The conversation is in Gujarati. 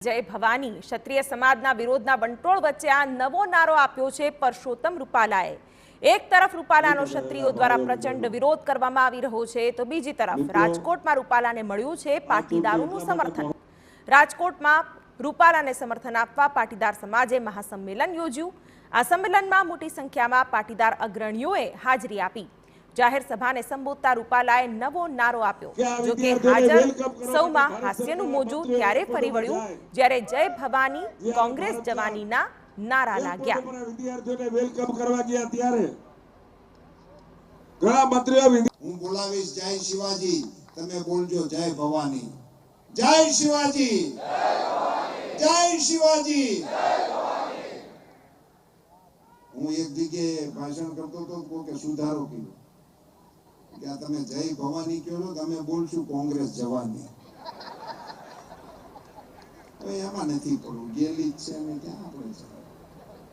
જય ભવાની ક્ષત્રિય સમાજના વિરોધના વંટોળ વચ્ચે આ નવો નારો આપ્યો છે પરસોત્તમ રૂપાલાએ। એક તરફ રૂપાલાનો ક્ષત્રિયો દ્વારા પ્રચંડ વિરોધ કરવામાં આવી રહ્યો છે તો બીજી તરફ રાજકોટમાં રૂપાલાને મળ્યું છે પાટીદારોનું સમર્થન। રાજકોટમાં રૂપાલાને સમર્થન આપવા પાટીદાર સમાજે મહાસંમેલન યોજ્યું। આ સંમેલનમાં મોટી સંખ્યામાં પાટીદાર અગ્રણીઓએ હાજરી આપી। જાહેર સભાને સંબોધતા રૂપાલાએ નવો નારો આપ્યો। જો કે હાજર સૌમાં હાસ્યનું મોજું ત્યારે ફરી વળ્યું જ્યારે જય ભવાની કોંગ્રેસ જવાનીના નારા લાગ્યા। વિદ્યાર્થીઓને વેલકમ કરવા ગયા ત્યારે ઘણા મંત્રીઓ હું બોલાવીશ જય શિવાજી, તમે બોલજો જય ભવાની। જય શિવાજી, જય શિવાજી। હું એક જગ્યાએ ભાષણ કરતો હતો કે સુધારો કર્યો કે તમે જય ભવાની કહો છો, તમે બોલશું કોંગ્રેસ જવાની। હવે એમાં નથી પડવું, ગેલી જ છે ને ક્યાં આપણે